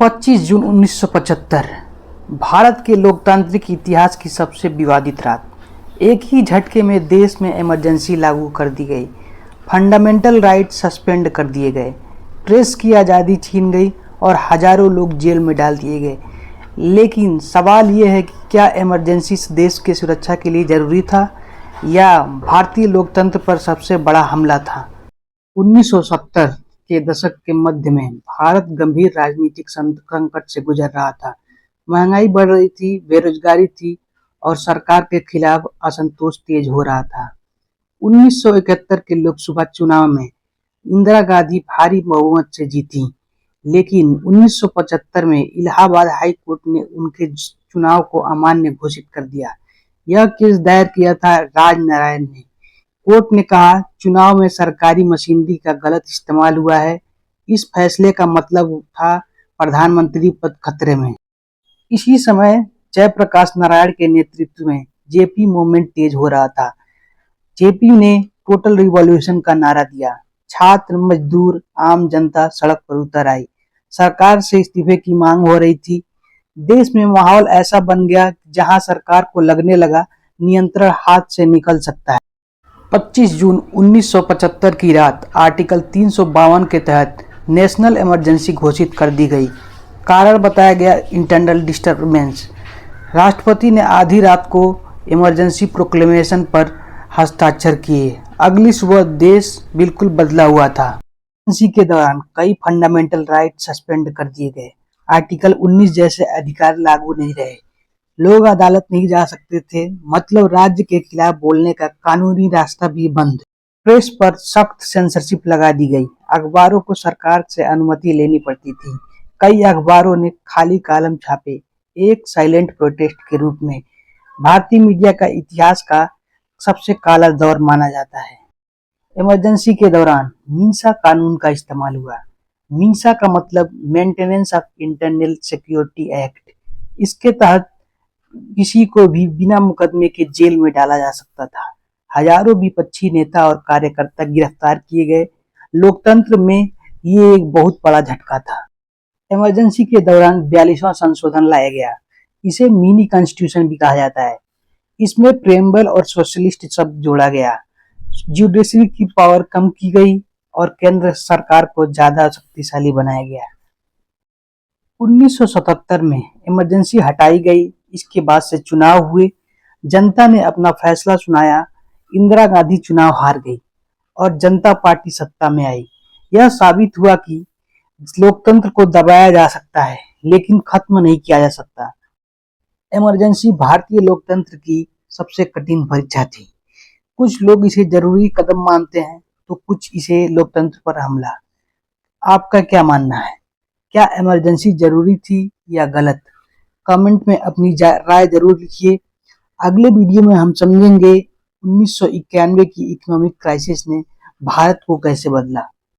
25 जून 1975 भारत के लोकतांत्रिक इतिहास की सबसे विवादित रात। एक ही झटके में देश में इमरजेंसी लागू कर दी गई, फंडामेंटल राइट सस्पेंड कर दिए गए, प्रेस की आज़ादी छीन गई और हजारों लोग जेल में डाल दिए गए। लेकिन सवाल यह है कि क्या इमरजेंसी देश की सुरक्षा के लिए ज़रूरी था या भारतीय लोकतंत्र पर सबसे बड़ा हमला था। 1970 के दशक के मध्य में भारत गंभीर राजनीतिक संकट से गुजर रहा था। महंगाई बढ़ रही थी, बेरोजगारी थी और सरकार के खिलाफ असंतोष तेज हो रहा था। 1971 के लोकसभा चुनाव में इंदिरा गांधी भारी बहुमत से जीती, लेकिन 1975 में इलाहाबाद हाई कोर्ट ने उनके चुनाव को अमान्य घोषित कर दिया। यह केस दायर किया था राजनारायण ने। कोर्ट ने कहा, चुनाव में सरकारी मशीनरी का गलत इस्तेमाल हुआ है। इस फैसले का मतलब था प्रधानमंत्री पद खतरे में। इसी समय जयप्रकाश नारायण के नेतृत्व में जेपी मूवमेंट तेज हो रहा था। जेपी ने टोटल रिवॉल्यूशन का नारा दिया। छात्र, मजदूर, आम जनता सड़क पर उतर आई। सरकार से इस्तीफे की मांग हो रही थी। देश में माहौल ऐसा बन गया जहां सरकार को लगने लगा नियंत्रण हाथ से निकल सकता है। 25 जून 1975 की रात आर्टिकल 352 के तहत नेशनल इमरजेंसी घोषित कर दी गई। कारण बताया गया इंटरनल डिस्टर्बेंस। राष्ट्रपति ने आधी रात को इमरजेंसी प्रोक्लेमेशन पर हस्ताक्षर किए। अगली सुबह देश बिल्कुल बदला हुआ था। इमरजेंसी के दौरान कई फंडामेंटल राइट सस्पेंड कर दिए गए। आर्टिकल 19 जैसे अधिकार लागू नहीं रहे। लोग अदालत नहीं जा सकते थे, मतलब राज्य के खिलाफ बोलने का कानूनी रास्ता भी बंद। प्रेस पर सख्त सेंसरशिप लगा दी गई। अखबारों को सरकार से अनुमति लेनी पड़ती थी। कई अखबारों ने खाली कॉलम छापे, एक साइलेंट प्रोटेस्ट के रूप में। भारतीय मीडिया का इतिहास का सबसे काला दौर माना जाता है। इमरजेंसी के दौरान मीसा कानून का इस्तेमाल हुआ। मीसा का मतलब maintenance of internal security act. इसके तहत किसी को भी बिना मुकदमे के जेल में डाला जा सकता था। हजारों विपक्षी नेता और कार्यकर्ता गिरफ्तार किए गए। लोकतंत्र में ये एक बहुत बड़ा झटका था। इमरजेंसी के दौरान 42वां संशोधन लाया गया। इसे मिनी कॉन्स्टिट्यूशन भी कहा जाता है। इसमें प्रेम्बल और सोशलिस्ट शब्द जोड़ा गया। जुडिशरी की पावर कम की गई और केंद्र सरकार को ज्यादा शक्तिशाली बनाया गया। 1977 में इमरजेंसी हटाई गई। इसके बाद से चुनाव हुए। जनता ने अपना फैसला सुनाया। इंदिरा गांधी चुनाव हार गई और जनता पार्टी सत्ता में आई। यह साबित हुआ कि लोकतंत्र को दबाया जा सकता है, लेकिन खत्म नहीं किया जा सकता। इमरजेंसी भारतीय लोकतंत्र की सबसे कठिन परीक्षा थी। कुछ लोग इसे जरूरी कदम मानते हैं, तो कुछ इसे लोकतंत्र पर हमला। आपका क्या मानना है? क्या इमरजेंसी जरूरी थी या गलत? कमेंट में अपनी राय जरूर लिखिए। अगले वीडियो में हम समझेंगे 1991 की इकोनॉमिक क्राइसिस ने भारत को कैसे बदला।